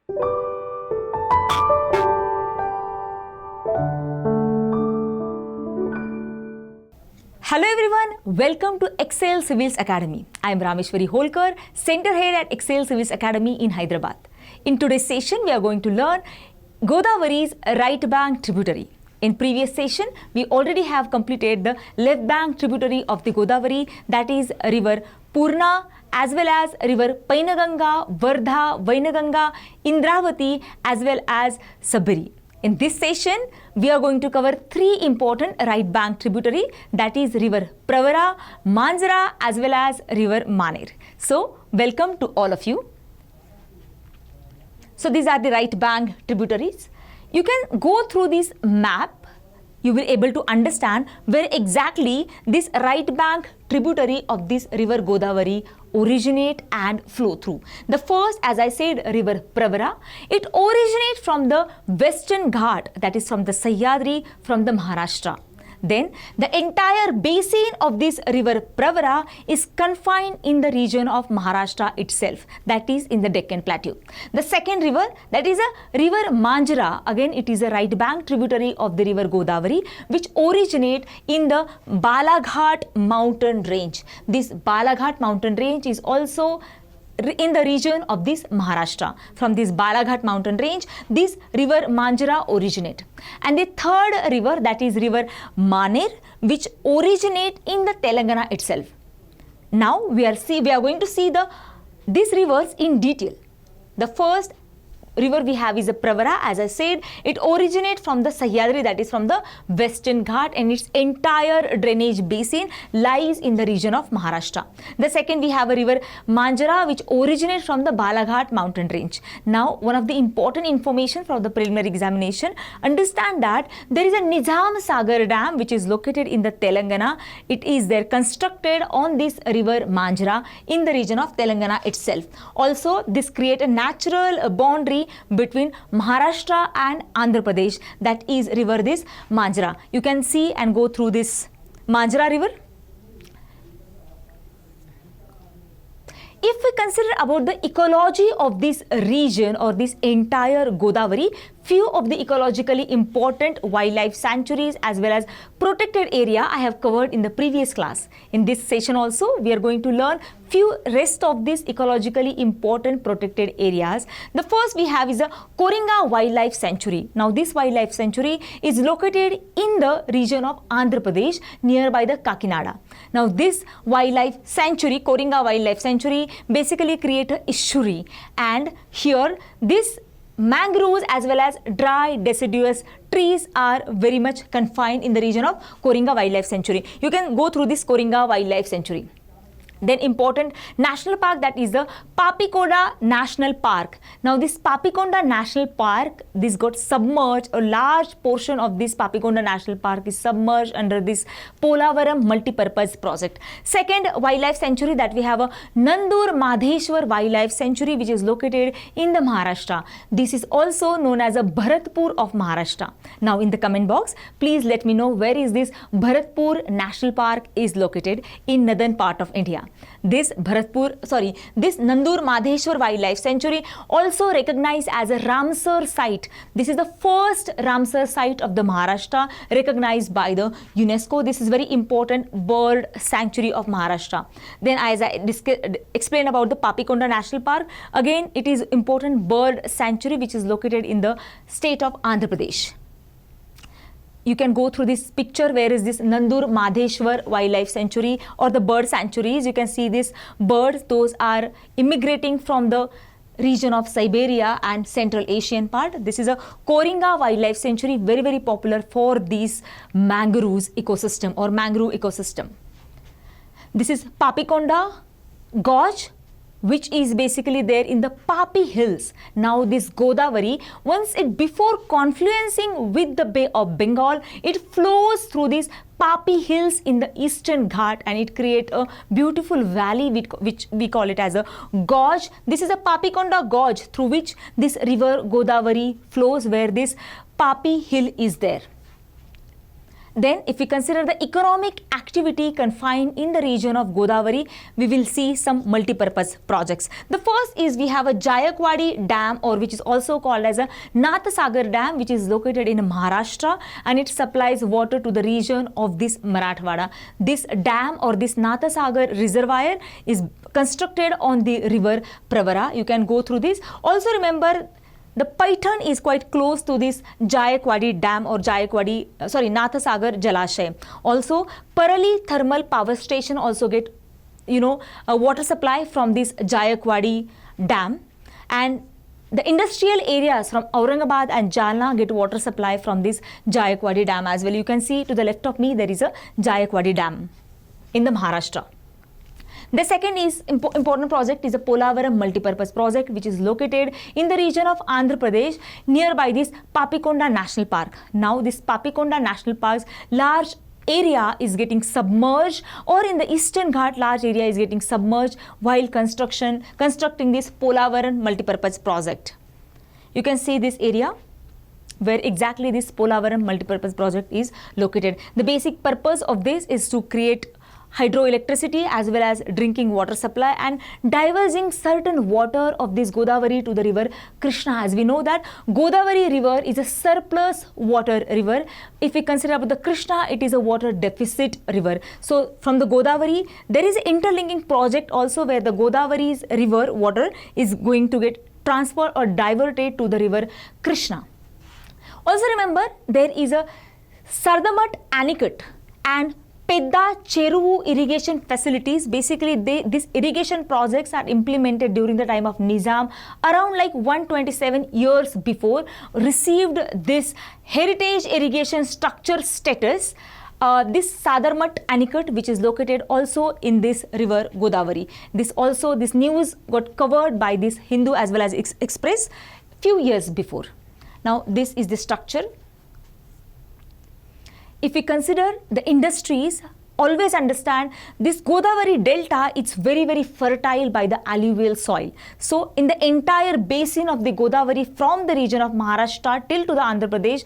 Hello everyone, welcome to Excel Civils Academy. I am Rameshwari Holkar, Center Head at Excel Civils Academy in Hyderabad. In today's session, we are going to learn Godavari's right bank tributary. In previous session, we already have completed the left bank tributary of the Godavari, that is river Purna, as well as river Painaganga, Vardha, Vainaganga, Indravati, as well as Sabari. In this session, we are going to cover three important right bank tributary, that is river Pravara, Manjara, as well as river Maner. So, welcome to all of you. So, these are the right bank tributaries. You can go through this map. You will be able to understand where exactly this right bank tributary of this river Godavari originate and flow through. The first, as I said, river Pravara, it originates from the Western Ghat, that is from the Sahyadri, from the Maharashtra. Then the entire basin of this river Pravara is confined in the region of Maharashtra itself, that is in the Deccan Plateau. The second river, that is a river Manjara, again it is a right bank tributary of the river Godavari, which originate in the Balaghat mountain range. This Balaghat mountain range is also in the region of this Maharashtra. From this Balaghat mountain range, this river Manjara originate. And the third river, that is river Maner, which originate in the Telangana itself. Now we are going to see these rivers in detail. The first river we have is a Pravara. As I said, it originates from the Sahyadri, that is from the Western Ghat, and its entire drainage basin lies in the region of Maharashtra. The second, we have a river Manjara, which originates from the Balaghat mountain range. Now, one of the important information for the preliminary examination, understand that there is a Nizam Sagar Dam which is located in the Telangana. It is there constructed on this river Manjara in the region of Telangana itself. Also, this creates a natural boundary between Maharashtra and Andhra Pradesh, that is river this Manjara. You can see and go through this Manjara river. If we consider about the ecology of this region or this entire Godavari, few of the ecologically important wildlife sanctuaries as well as protected area I have covered in the previous class. In this session also, we are going to learn few rest of these ecologically important protected areas. The first we have is a Koringa Wildlife Sanctuary. Now this wildlife sanctuary is located in the region of Andhra Pradesh nearby the Kakinada. Now this wildlife sanctuary, Koringa Wildlife Sanctuary, basically create a estuary, and here this mangroves as well as dry deciduous trees are very much confined in the region of Koringa Wildlife Sanctuary. You can go through this Koringa Wildlife Sanctuary. Then important national park, that is the Papikonda National Park. Now this Papikonda National Park, this got submerged, a large portion of this Papikonda National Park is submerged under this Polavaram multipurpose project. Second wildlife sanctuary, that we have a Nandur Madheshwar Wildlife Sanctuary, which is located in the Maharashtra. This is also known as a Bharatpur of Maharashtra. Now in the comment box, please let me know where is this Bharatpur National Park is located in northern part of India. This Nandur Madheshwar Wildlife Sanctuary also recognized as a Ramsar site. This is the first Ramsar site of the Maharashtra recognized by the UNESCO. This is very important bird sanctuary of Maharashtra. Then as I explained about the Papikonda National Park, again it is important bird sanctuary which is located in the state of Andhra Pradesh. You can go through this picture where is this Nandur Madheshwar Wildlife Sanctuary or the bird sanctuaries. You can see these birds, those are immigrating from the region of Siberia and Central Asian part. This is a Koringa Wildlife Sanctuary, very, very popular for these mangroves ecosystem or mangrove ecosystem. This is Papikonda Gorge, which is basically there in the Papi Hills. Now this Godavari, once it before confluencing with the Bay of Bengal, it flows through these Papi Hills in the Eastern Ghat, and it creates a beautiful valley which we call it as a gorge. This is a Papikonda Gorge through which this river Godavari flows, where this Papi Hill is there. Then if we consider the economic activity confined in the region of Godavari, we will see some multi-purpose projects. The first is we have a Jayakwadi Dam, or which is also called as a Nathasagar Dam, which is located in Maharashtra, and it supplies water to the region of this Marathwada. This dam or this Nathasagar reservoir is constructed on the river Pravara. You can go through this. Also remember, the Paitan is quite close to this Jayakwadi Dam or Nathasagar Jalashay. Also, Parali Thermal Power Station also get, a water supply from this Jayakwadi Dam. And the industrial areas from Aurangabad and Jalna get water supply from this Jayakwadi Dam as well. You can see to the left of me there is a Jayakwadi Dam in the Maharashtra. The second is important project is a Polavaram multipurpose project, which is located in the region of Andhra Pradesh nearby this Papikonda National Park. Now this Papikonda National Park's large area is getting submerged, or in the Eastern Ghat large area is getting submerged while constructing this Polavaram multipurpose project. You can see this area where exactly this Polavaram multipurpose project is located. The basic purpose of this is to create hydroelectricity as well as drinking water supply and diverging certain water of this Godavari to the river Krishna. As we know that Godavari river is a surplus water river. If we consider about the Krishna, it is a water deficit river. So from the Godavari, there is an interlinking project also where the Godavari's river water is going to get transferred or diverted to the river Krishna. Also remember, there is a Sardamat Anicut and Pedda Cheruvu irrigation facilities. Basically, these irrigation projects are implemented during the time of Nizam, around like 127 years before, received this heritage irrigation structure status. This Sadarmat Anicut, which is located also in this river Godavari. This news got covered by this Hindu as well as Express few years before. Now, this is the structure. If we consider the industries, always understand this Godavari delta, it's very, very fertile by the alluvial soil. So in the entire basin of the Godavari from the region of Maharashtra till to the Andhra Pradesh,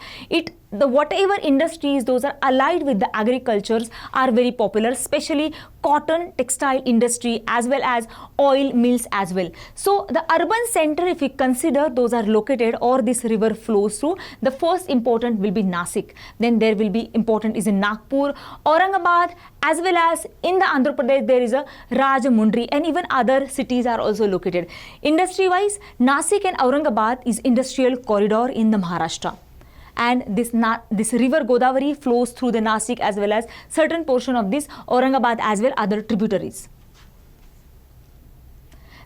whatever industries those are allied with the agricultures are very popular, especially cotton, textile industry as well as oil mills as well. So the urban center, if we consider, those are located or this river flows through, the first important will be Nasik. Then there will be important is in Nagpur, Aurangabad, as well as in the Andhra Pradesh there is a Rajamundry, and even other cities are also located. Industry wise, Nasik and Aurangabad is industrial corridor in the Maharashtra. And this river Godavari flows through the Nasik as well as certain portion of this Aurangabad as well other tributaries.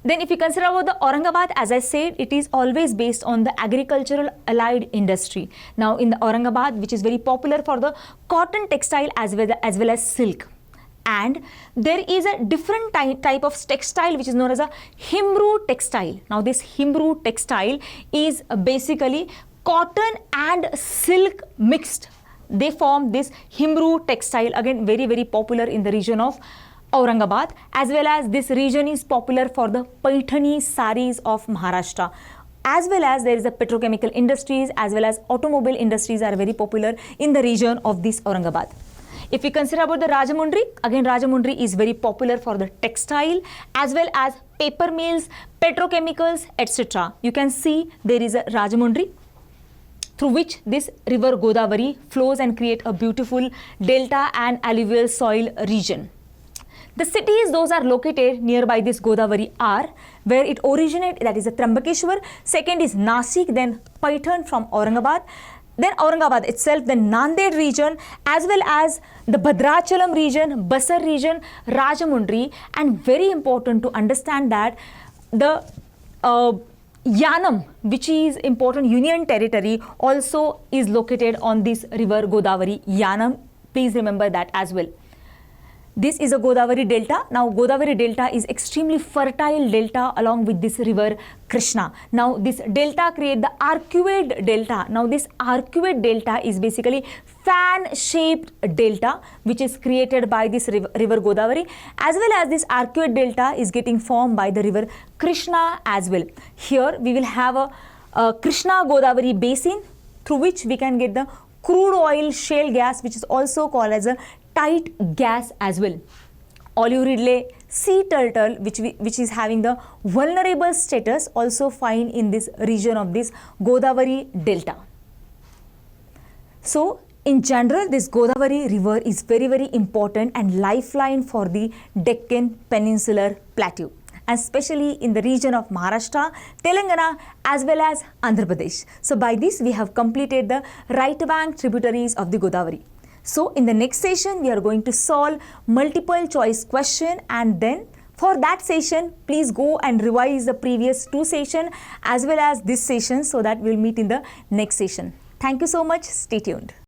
Then if you consider about the Aurangabad, as I said, it is always based on the agricultural allied industry. Now in the Aurangabad, which is very popular for the cotton textile as well as silk. And there is a different type of textile which is known as a Himru textile. Now this Himru textile is basically cotton and silk mixed. They form this Himru textile, again very, very popular in the region of Aurangabad, as well as this region is popular for the Paithani saris of Maharashtra. As well as there is a petrochemical industries as well as automobile industries are very popular in the region of this Aurangabad. If we consider about the Rajamundry, again Rajamundry is very popular for the textile as well as paper mills, petrochemicals, etc. You can see there is a Rajamundry through which this river Godavari flows and create a beautiful delta and alluvial soil region. The cities those are located nearby this Godavari are where it originated, that is a Trambakeshwar, second is Nasik, then Paitan from Aurangabad, then Aurangabad itself, then Nanded region as well as the Bhadrachalam region, Basar region, Rajamundry, and very important to understand that the Yanam, which is important union territory, also is located on this river Godavari. Yanam, please remember that as well. This is a Godavari delta. Now Godavari delta is extremely fertile delta along with this river Krishna. Now this delta create the arcuate delta. Now this arcuate delta is basically fan shaped delta which is created by this river Godavari, as well as this arcuate delta is getting formed by the river Krishna as well. Here we will have a Krishna Godavari basin through which we can get the crude oil, shale gas, which is also called as a tight gas as well. Olive ridley, sea turtle, which is having the vulnerable status, also found in this region of this Godavari delta. So in general, this Godavari river is very, very important and lifeline for the Deccan Peninsular Plateau, especially in the region of Maharashtra, Telangana as well as Andhra Pradesh. So by this we have completed the right bank tributaries of the Godavari. So in the next session we are going to solve multiple choice question, and then for that session please go and revise the previous 2 sessions as well as this session, so that we will meet in the next session. Thank you so much. Stay tuned.